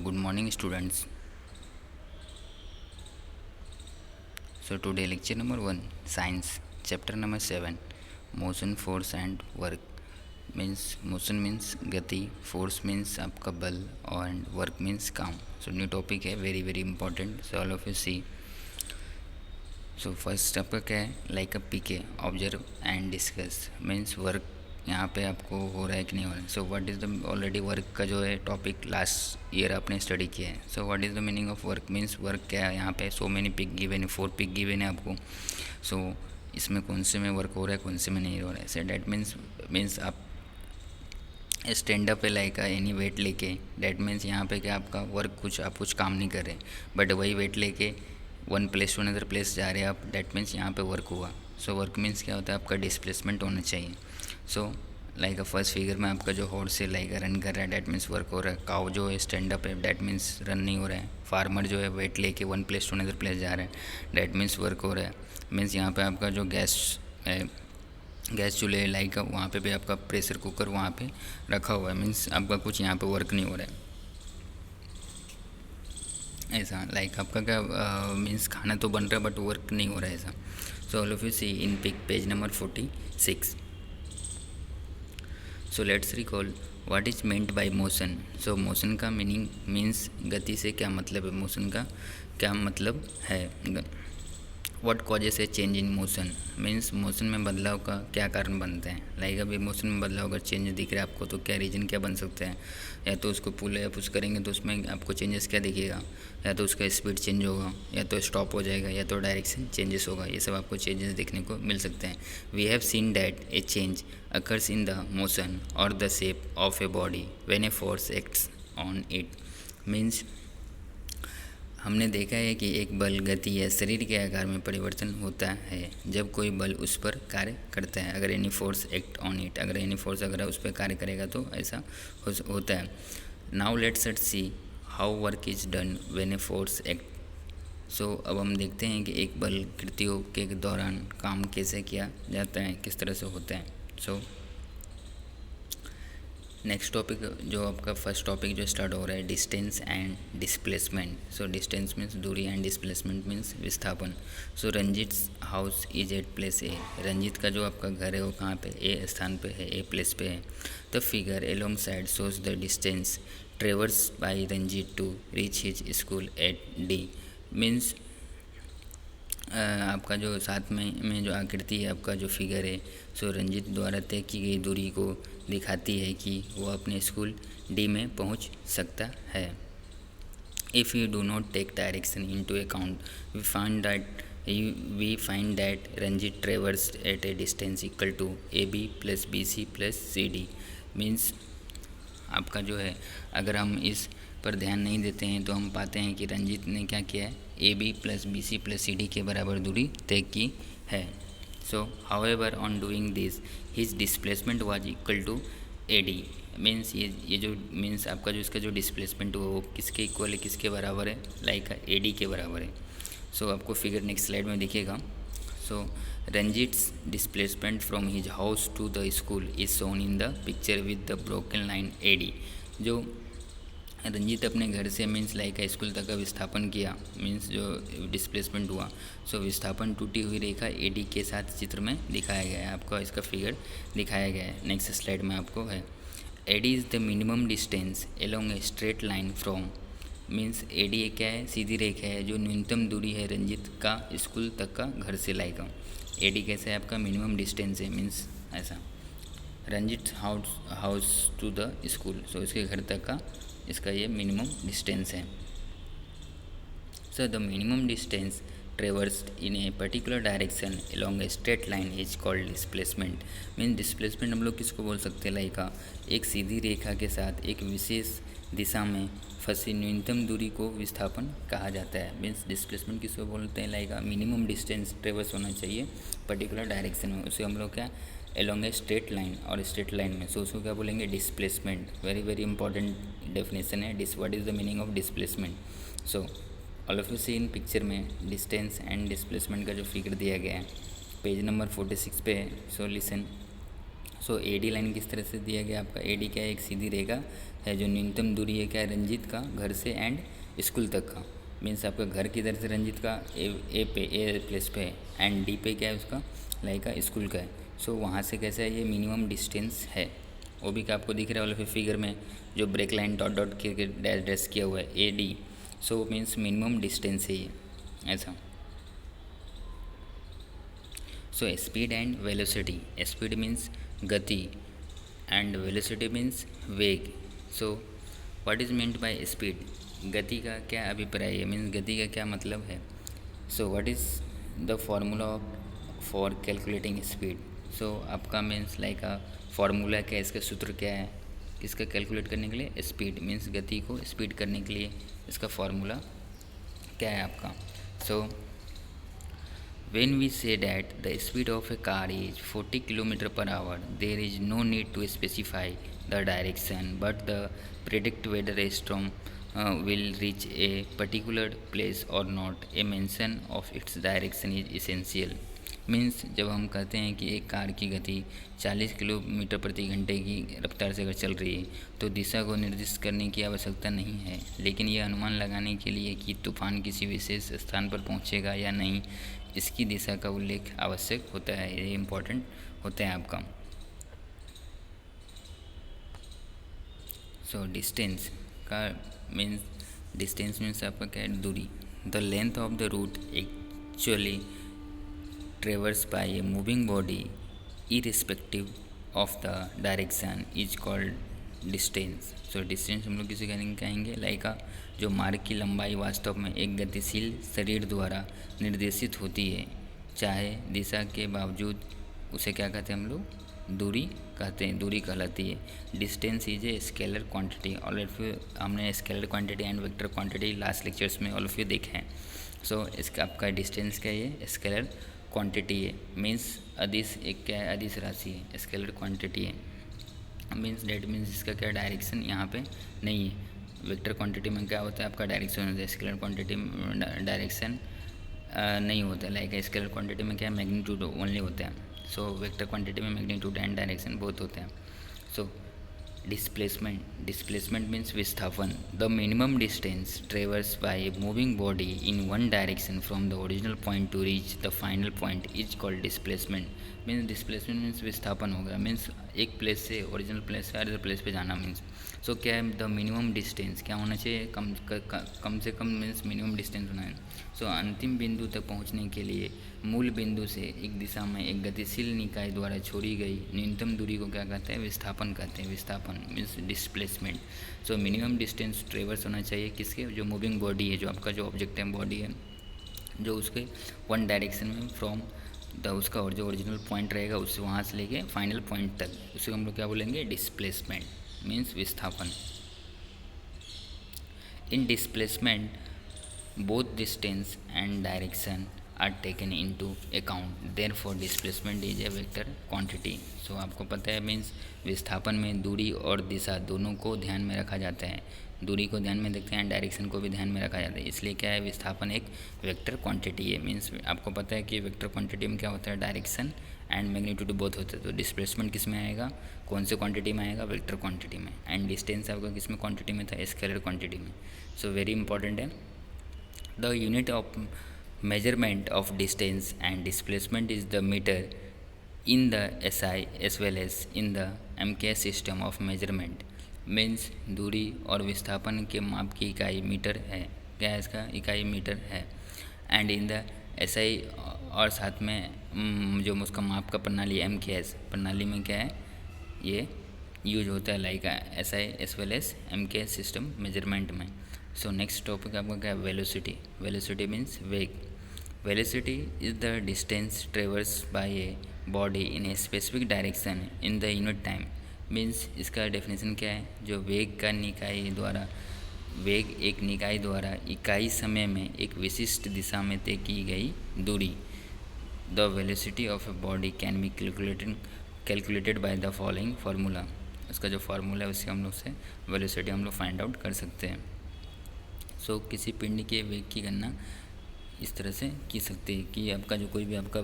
good morning, students. So, today, lecture number 1 Science, chapter number 7 Motion, Force, and Work. Means motion means गति, force means आपका बल, and work means काम. So, new topic है very important. So, all of you see. So first आपका क्या है like a PK observe and discuss means work यहाँ पे आपको हो रहा है कि नहीं हो रहा है. So what is the already work का जो है टॉपिक लास्ट ईयर आपने स्टडी किया है. So what is the meaning of work means work क्या है यहाँ पे. सो मैनी पिक गिवन है, 4 पिक गिवन है आपको. सो इसमें कौन से में वर्क हो रहा है, कौन से में नहीं हो रहा है. सो डैट मीन्स आप स्टैंड अप है लाइक एनी वेट लेके. डैट मीन्स यहाँ पे क्या आपका वर्क आप कुछ काम नहीं कर रहे बट वही वेट लेके one place to another place जा रहे हैं आप. डैट मीन्स यहाँ पे वर्क हुआ. सो वर्क मीन्स क्या होता है आपका डिस्प्लेसमेंट होना चाहिए. सो लाइक फर्स्ट फिगर में आपका जो हॉर्स है लाइक रन कर रहा है डैट मीन्स वर्क हो रहा है. काउ जो है स्टैंड अप है डैट मीन्स रन नहीं हो रहा है. फार्मर जो है वेट लेके one place to another place जा रहा है डैट मीन्स वर्क हो रहा है. मीन्स यहाँ पे आपका जो गैस चूल्हे लाइक वहाँ पे भी आपका प्रेशर कुकर वहाँ पे रखा हुआ है. मीन्स आपका कुछ यहाँ पे वर्क नहीं हो रहा है ऐसा. लाइक आपका क्या मीन्स खाना तो बन रहा है बट वर्क नहीं हो रहा है ऐसा. So all of you see in pic page number 46. So let's recall what is meant by motion. So motion का मीनिंग मीन्स गति से क्या मतलब है, मोशन का क्या मतलब है. What causes A change in motion means motion में बदलाव का क्या कारण बनते हैं. लाइक अभी मोशन में बदलाव का चेंज दिख रहा है आपको तो क्या रीजन क्या बन सकते हैं. या तो उसको पुल या पुश करेंगे तो उसमें आपको चेंजेस क्या दिखेगा. या तो उसका स्पीड चेंज होगा, या तो स्टॉप हो जाएगा, या तो डायरेक्शन चेंजेस होगा. ये सब आपको चेंजेस देखने को मिल सकते हैं. We have seen that a change occurs in the motion और the shape of a body when a force acts on it. Means हमने देखा है कि एक बल गति या शरीर के आकार में परिवर्तन होता है जब कोई बल उस पर कार्य करता है. अगर any force act on it, अगर एनी फोर्स अगर उस पर कार्य करेगा तो ऐसा होता है. Now let's see how work is done when a force act. So अब हम देखते हैं कि एक बल कृतियों के दौरान काम कैसे किया जाता है, किस तरह से होता है. सो नेक्स्ट टॉपिक जो आपका फर्स्ट टॉपिक जो स्टार्ट हो रहा है distance and displacement. So distance means दूरी एंड डिस्प्लेसमेंट मीन्स विस्थापन. So Ranjeet house is at place A. Ranjeet का जो आपका घर है वो कहाँ पे, ए स्थान पे है, ए प्लेस पे है. The figure along side shows the distance traverse by Ranjit to reach his school at D. Means आपका जो साथ में जो आकृति है आपका जो फिगर है सो रंजीत द्वारा तय की गई दूरी को दिखाती है कि वो अपने स्कूल डी में पहुंच सकता है. If you do not take direction into account we find that Ranjit traversed at a distance equal to A B plus B C plus C D. Means आपका जो है अगर हम इस पर ध्यान नहीं देते हैं तो हम पाते हैं कि रंजीत ने क्या किया है, A B plus B C plus C D के बराबर दूरी तय की है. So however on doing this his displacement was equal to A D. Means ये जो मीन्स आपका जो इसका जो डिस्प्लेसमेंट हुआ वो किसके इक्वल है, किसके बराबर है, लाइक ए डी के बराबर है. सो आपको फिगर नेक्स्ट स्लाइड में दिखेगा. So Ranjeet's displacement from his house to the school is shown in the picture with the broken line A D. जो रंजीत अपने घर से मीन्स लाइक स्कूल तक का विस्थापन किया मीन्स जो डिस्प्लेसमेंट हुआ. सो विस्थापन टूटी हुई रेखा ए डी के साथ चित्र में दिखाया गया है. आपको इसका फिगर दिखाया गया है नेक्स्ट स्लाइड में आपको है. A D is the minimum distance along a straight line from. Means A D क्या है, सीधी रेखा है जो न्यूनतम दूरी है रंजीत का स्कूल तक का घर से लाइक. ए डी कैसे है आपका मिनिमम डिस्टेंस है मीन्स ऐसा Ranjeet house to the school. So इसके घर तक का इसका ये मिनिमम डिस्टेंस है. So the minimum distance traversed in a particular direction along a straight line is called displacement. Means displacement हम लोग किसको बोल सकते हैं, लाइक एक सीधी रेखा के साथ एक विशेष दिशा में फंसी न्यूनतम दूरी को विस्थापन कहा जाता है. मीन्स डिस्प्लेसमेंट किसको बोलते हैं, लाइक मिनिमम डिस्टेंस ट्रेवर्स होना चाहिए पर्टिकुलर डायरेक्शन में, उसे हम लोग क्या एलोंग ए स्ट्रेट लाइन. और स्ट्रेट लाइन में सो उसको क्या बोलेंगे डिस्प्लेसमेंट. वेरी इंपॉर्टेंट डेफिनेशन है what is the meaning of displacement. So all of you see in picture में डिस्टेंस एंड डिस्प्लेसमेंट का जो फिगर दिया गया है पेज नंबर 46 पे है. So listen. So A D line किस तरह से दिया गया आपका, एडी क्या है, एक सीधी रेखा है जो न्यूनतम दूरी है क्या है रंजीत का घर से एंड स्कूल तक का। मीन्स आपका घर की तरफ से रंजीत का ए प्लेस पे है एंड डी पे क्या है उसका लाइक का स्कूल का है। सो वहाँ से कैसा है ये मिनिमम डिस्टेंस है। वो भी क्या आपको दिख रहा है वाला फिर फिगर में जो ब्रेक लाइन डॉट डॉट के डैश डैश किया हुआ है A D. So means minimum distance है ये ऐसा। So speed and velocity, speed means गति एंड वेलोसिटी मीन्स वेग। सो what is meant by speed, गति का क्या अभिप्राय है, मीन्स गति का क्या मतलब है। So what is the formula for calculating speed. So आपका मीन्स लाइक फार्मूला क्या है, इसका सूत्र क्या है, इसका कैलकुलेट करने के लिए स्पीड मीन्स गति को स्पीड करने के लिए इसका फार्मूला क्या है आपका। सो when we say that the speed of a car is 40 km per hour, there is no need to specify the direction, but the predict whether a storm will reach a particular place or not. A mention of its direction is essential. Means जब हम कहते हैं कि एक car की गति 40 kilometre प्रति घंटे की रफ्तार से अगर चल रही है तो दिशा को निर्दिष्ट करने की आवश्यकता नहीं है, लेकिन यह अनुमान लगाने के लिए कि तूफान किसी विशेष स्थान पर पहुंचेगा या नहीं इसकी दिशा का उल्लेख आवश्यक होता है। ये इम्पोर्टेंट होता है आपका। सो डिस्टेंस का मीन्स आपका क्या है, दूरी। The length of the route actually traversed by a moving body irrespective of the direction is called distance. So distance हम लोग किसे कहेंगे लाइक जो मार्ग की लंबाई वास्तव में एक गतिशील शरीर द्वारा निर्देशित होती है चाहे दिशा के बावजूद, उसे क्या कहते हैं हम लोग, दूरी कहते हैं, दूरी कहलाती है। Distance is a scalar quantity, all of you हमने scalar quantity and vector quantity last lectures में ऑल ऑफ यू देखे हैं। सो इसका आपका डिस्टेंस क्या है, स्केलर क्वांटिटी है, मीन्स अदिश एक क्या है, अदिश राशि है, स्केलर क्वांटिटी है। मीन्स डेट मीन्स इसका क्या डायरेक्शन यहाँ पे नहीं है। वेक्टर क्वांटिटी में क्या होता है आपका डायरेक्शन होता है, स्केलर क्वांटिटी में डायरेक्शन नहीं होता है। लाइक स्केलर क्वांटिटी में क्या है, मैग्नीट्यूड ओनली होता है। सो वेक्टर क्वांटिटी में मैग्नीट्यूड एंड डायरेक्शन बोथ होते हैं। सो डिस्प्लेसमेंट मीन्स विस्थापन, the minimum distance traverse by a moving body in one direction from the original point to reach the final point is called displacement. Means displacement means विस्थापन हो गया, means एक place से original place से other place पे जाना। Means so क्या है, द मिनिमम डिस्टेंस क्या होना चाहिए, कम से कम मीन्स मिनिमम डिस्टेंस होना है। सो अंतिम बिंदु तक पहुंचने के लिए मूल बिंदु से एक दिशा में एक गतिशील निकाय द्वारा छोड़ी गई न्यूनतम दूरी को क्या कहते हैं, विस्थापन कहते हैं। विस्थापन means displacement. So minimum distance ट्रेवर्स होना चाहिए किसके, जो मूविंग बॉडी है, जो आपका जो ऑब्जेक्ट है बॉडी है, जो उसके वन डायरेक्शन में फ्रॉम द उसका और जो ओरिजिनल पॉइंट रहेगा उससे वहाँ से लेके फाइनल पॉइंट तक, उसे हम लोग क्या बोलेंगे, डिस्प्लेसमेंट मीन्स विस्थापन। इन displacement both distance and direction are taken into account, therefore displacement is a vector quantity. So आपको पता है मीन्स विस्थापन में दूरी और दिशा दोनों को ध्यान में रखा जाता है। दूरी को ध्यान में रखते हैं, डायरेक्शन को भी ध्यान में रखा जाता है, इसलिए क्या है, विस्थापन एक वेक्टर क्वांटिटी है। मीन्स आपको पता है कि वेक्टर क्वांटिटी में क्या होता है, डायरेक्शन एंड मैग्नीट्यूड बोथ होते हैं। तो डिस्प्लेसमेंट किस में आएगा, कौन से क्वांटिटी में आएगा, वेक्टर क्वांटिटी में। एंड डिस्टेंस आपका किस में क्वांटिटी में था, स्केलर क्वांटिटी में। सो वेरी इंपॉर्टेंट है। The unit of measurement of distance and displacement is the meter in the SI as well as in the MKS system of measurement. Means दूरी और विस्थापन के माप की इकाई मीटर है, क्या है इसका इकाई मीटर है। एंड इन द SI और साथ में जो उसका माप का प्रणाली MKS प्रणाली में क्या है, ये यूज होता है like SI as well as MKS system measurement में। सो नेक्स्ट टॉपिक आपका क्या है, वेलोसिटी। वेलोसिटी मीन्स वेग। Velocity is the distance traverse by a body in a specific direction in the unit time. Means इसका definition क्या है, जो वेग का निकाय द्वारा, वेग एक निकाय द्वारा इकाई समय में एक विशिष्ट दिशा में तय की गई दूरी। The velocity of a body can be calculated by the following formula. उसका जो फार्मूला है उससे हम लोग से वेलोसिटी हम लोग फाइंड आउट कर सकते हैं। सो किसी पिंड के वेग की गणना इस तरह से की सकते हैं कि आपका जो कोई भी आपका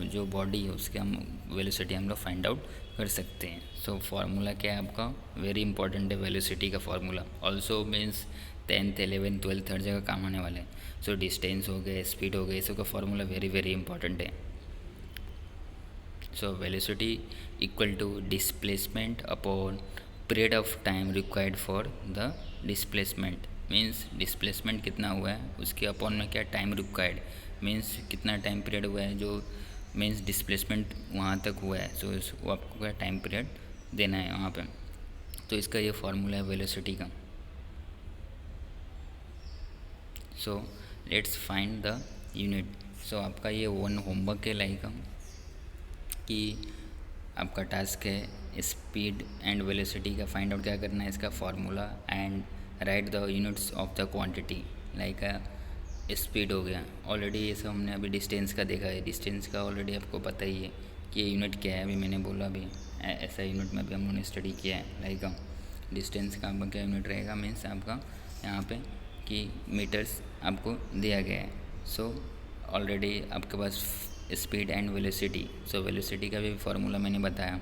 जो बॉडी है उसके हम वेलोसिटी हम लोग फाइंड आउट कर सकते हैं। सो फार्मूला क्या है आपका, वेरी इंपॉर्टेंट है वेलोसिटी का formula. Also means 10th 11th 12th हर जगह काम आने वाले हैं। सो डिस्टेंस हो गए, स्पीड हो गए, इसका फार्मूला वेरी वेरी इंपॉर्टेंट है। So velocity equal to displacement upon period of time required for the displacement. Means displacement कितना हुआ है उसके अपॉन में क्या टाइम रिक्वायर्ड, मीन्स कितना टाइम पीरियड हुआ है जो मीन्स डिस्प्लेसमेंट वहाँ तक हुआ है। सो वो आपको क्या टाइम पीरियड देना है वहाँ पे। तो इसका ये फार्मूला है वेलोसिटी का। So let's find the unit. So आपका ये वन होमवर्क है लाइक कि आपका टास्क है स्पीड एंड वेलोसिटी का फाइंड आउट क्या करना है, इसका formula and right the units of the quantity. Like speed हो गया, ऑलरेडी ये सब हमने अभी डिस्टेंस का देखा है। डिस्टेंस का ऑलरेडी आपको पता ही है कि ये यूनिट क्या है, अभी मैंने बोला अभी ऐसा यूनिट में भी हम लोगों ने स्टडी किया है। लाइक डिस्टेंस का आपका क्या यूनिट रहेगा, मीन्स आपका यहाँ पे कि मीटर्स आपको दिया गया है। सो ऑलरेडी आपके पास speed and velocity. So velocity का भी फार्मूला मैंने बताया।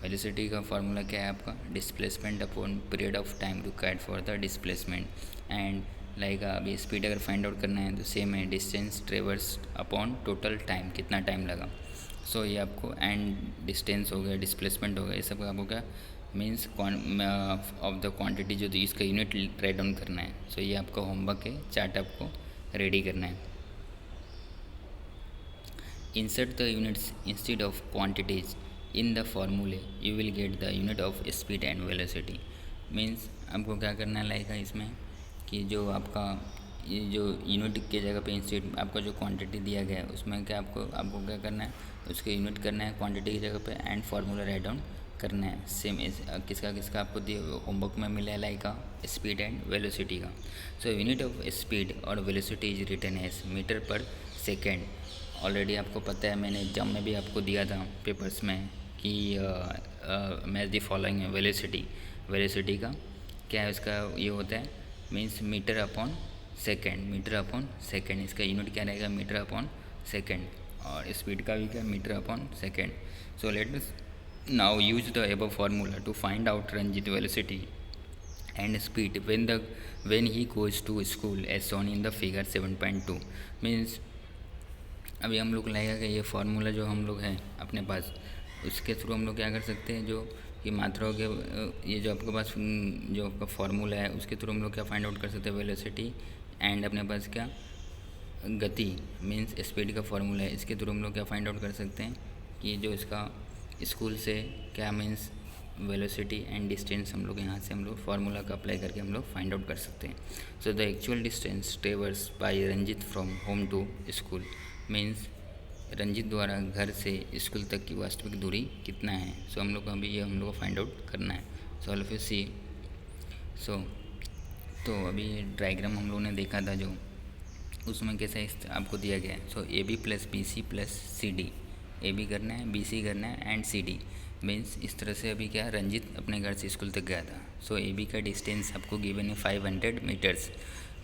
वेलोसिटी का फार्मूला क्या है आपका, displacement upon period of time required for the displacement. And like अभी स्पीड अगर फाइंड आउट करना है तो सेम है, distance traverse upon total time, कितना टाइम लगा। सो ये आपको एंड डिस्टेंस हो गया, डिस्प्लेसमेंट हो गया, ये सब आपको क्या मीन्स ऑफ द क्वांटिटी जो इसका यूनिट राइट डाउन करना है। सो ये आपका होमवर्क है, चार्ट आपको रेडी करना है। Insert the units instead of quantities in the formula, you will get the unit of speed and velocity। Means आपको क्या करना है लाइक इसमें कि जो आपका ये जो यूनिट के जगह पे इंस्टेड आपका जो क्वांटिटी दिया गया है उसमें क्या आपको क्या करना है, उसके यूनिट करना है क्वांटिटी की जगह पे एंड फार्मूला राइट डाउन करना है। सेम किसका आपको होमवर्क में मिला है लाइक स्पीड एंड वेलोसिटी का। सो यूनिट ऑफ स्पीड और velocity is written as metre पर सेकेंड। ऑलरेडी आपको पता है, मैंने एग्जाम में भी आपको दिया था पेपर्स में कि मैच द फॉलोइंग वेलोसिटी का क्या है, उसका ये होता है means metre upon second. Metre upon second इसका यूनिट क्या रहेगा, मीटर अपॉन सेकेंड। और स्पीड का भी क्या, metre upon second. So let us now use the above formula to find out Ranjit velocity and speed when he goes to school as shown in the figure 7.2। Means अभी हम लोग लगेगा कि ये फार्मूला जो हम लोग हैं अपने पास उसके थ्रू हम लोग क्या कर सकते हैं, जो कि मात्राओं के ये जो आपके पास जो आपका फार्मूला है उसके थ्रू हम लोग क्या फाइंड आउट कर सकते हैं, वेलोसिटी एंड अपने पास क्या गति मीन्स स्पीड का फार्मूला है, इसके थ्रू हम लोग क्या फाइंड आउट कर सकते हैं कि जो इसका स्कूल से क्या मीन्स वेलोसिटी एंड डिस्टेंस हम लोग यहाँ से हम लोग फार्मूला का अप्लाई करके हम लोग फाइंड आउट कर सकते हैं। So the actual distance traverse by Ranjit from home to school means Ranjit द्वारा घर से स्कूल तक की वास्तविक दूरी कितना है। सो हम लोग को अभी ये हम लोग को फाइंड आउट करना है। सो ऑल ऑफ यू सी। सो तो अभी ये डायग्राम हम लोगों ने देखा था जो उसमें कैसे आपको दिया गया है। So A B plus B C plus C D, A B करना है, बी सी करना है एंड सी डी। मीन्स इस तरह से अभी क्या रंजित अपने घर से स्कूल तक गया था। सो ए बी का डिस्टेंस आपको गिवन है 500 मीटर्स,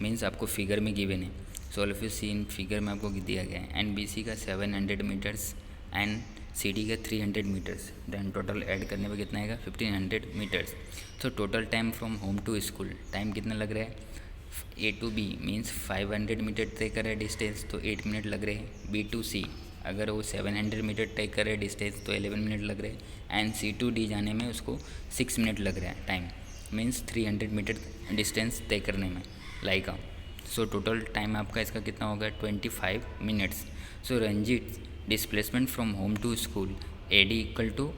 मीन्स आपको फिगर में गिवन है। So all of you see in figure में आपको दिया गया है। एंड बी सी का 700 मीटर्स एंड सी डी का 300 मीटर्स। देन टोटल ऐड करने पे कितना आएगा 1500 metres. So total time from home to school time कितना लग रहा है, A to B means 500 metre तय कर रहा है डिस्टेंस तो 8 मिनट लग रहे हैं। बी टू सी अगर वो 700 मीटर तय कर रहे हैं डिस्टेंस तो 11 मिनट लग रहे हैं। एंड सी टू डी जाने में उसको 6 मिनट लग रहा है टाइम, मीन्स 300 मीटर डिस्टेंस तय करने में लाइक। सो टोटल टाइम आपका इसका कितना होगा 25 minutes. So Ranjit displacement from home to school A D equal to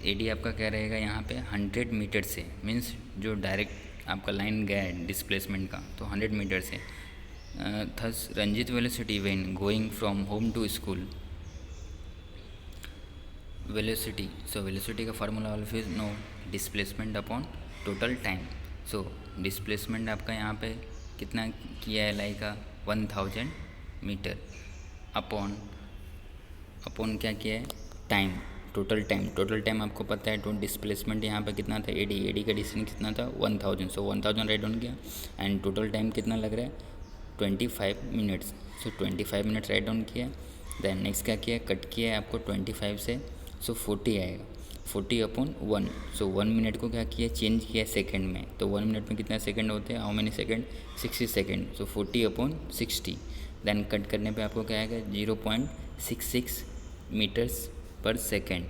A D आपका क्या रहेगा यहाँ पे 100 मीटर से, मीन्स जो डायरेक्ट आपका लाइन गया है डिस्प्लेसमेंट का तो 100 मीटर से। Thus Ranjit velocity when going from home to school velocity. So velocity का formula always know, displacement upon total time. So displacement आपका यहाँ पे कितना किया है लाइक 1000 मीटर अपॉन क्या किया है टाइम, टोटल टाइम आपको पता है। तो डिस्प्लेसमेंट यहाँ पे कितना था ए डी का डिस्टेंस कितना था 1000। सो 1000 राइट डाउन किया एंड टोटल टाइम कितना लग रहा है 25 मिनट्स। सो 25 मिनट्स राइट डाउन किया। देन नेक्स्ट क्या किया, कट किया है आपको 25 से, सो 40 आएगा, 40/1। सो 1 मिनट को क्या किया, चेंज किया सेकंड में। तो 1 मिनट में कितना सेकंड होते हैं, how many second, 60 seconds. So 40/60। Then cut करने पे आपको क्या आएगा, 0.66 मीटर्स पर सेकेंड।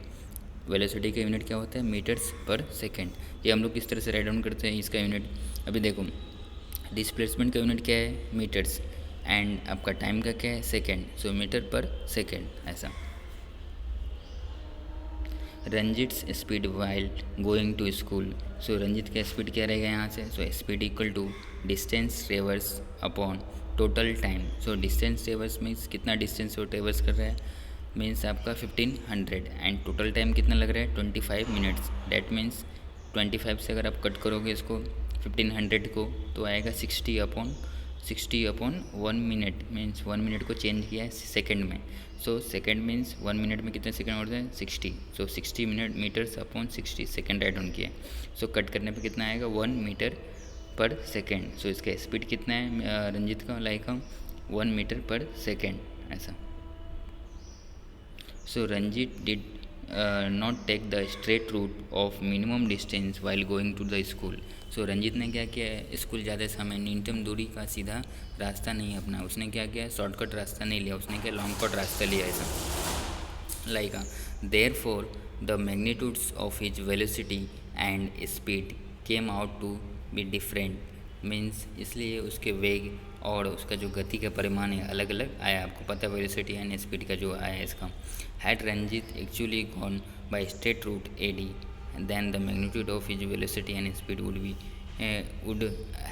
वेलोसिटी का यूनिट क्या होता है, मीटर्स पर सेकेंड। ये हम लोग किस तरह से राइट डाउन करते हैं इसका यूनिट, अभी देखो डिस्प्लेसमेंट का यूनिट क्या है, मीटर्स, एंड आपका टाइम का क्या है, सेकेंड। सो मीटर पर सेकेंड ऐसा। Ranjit's speed while going to school. So Ranjit का स्पीड क्या रहेगा यहाँ से, so speed equal to distance traverse upon total time. So distance traverse means कितना डिस्टेंस वो ट्रेवर्स कर रहा है, मीन्स आपका 1500, एंड टोटल टाइम कितना लग रहा है, 25 मिनट्स। डैट मीन्स 25 से अगर आप कट करोगे इसको 1500 को, तो आएगा 60/1 मिनट, मीन्स 1 मिनट को चेंज किया है सेकेंड में। सो सेकेंड मीन्स 1 मिनट में कितने सेकेंड होते हैं, 60। So 60 minute metres upon 60 second right down किया। सो कट करने पे कितना आएगा, 1 मीटर पर सेकेंड। सो इसका स्पीड कितना है रंजित का, लाइक 1 मीटर पर सेकेंड ऐसा। So Ranjit did not take the straight route of minimum distance while going to the school. So Ranjit ने क्या किया है, स्कूल जाते समय न्यूनतम दूरी का सीधा रास्ता नहीं अपना, उसने क्या किया, शॉर्टकट रास्ता नहीं लिया, उसने क्या लॉन्ग कट रास्ता लिया ऐसा। Like therefore the magnitudes of his velocity and speed came out to be different, means इसलिए उसके वेग और उसका जो गति का परिमाण है अलग अलग आया। आपको पता है वेलोसिटी एंड स्पीड का जो आया है इसका। Had Ranjit actually gone by straight route AD, then the magnitude of his velocity and speed would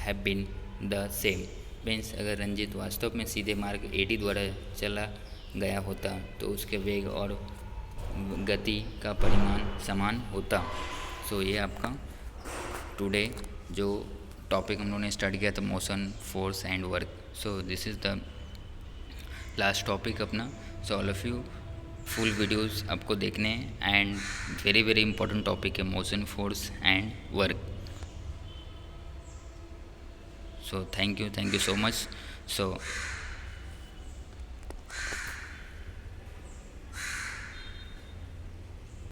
have been the same। Means अगर रंजित वास्तव में सीधे मार्ग AD द्वारा चला गया होता तो उसके वेग और गति का परिमाण समान होता। सो ये आपका टुडे जो टॉपिक हम लोगों ने स्टार्ट किया था, motion, force and work. So this is the last topic अपना। So all of you full videos आपको देखने हैं, and very very important topic है motion, force and work. So thank you so much. So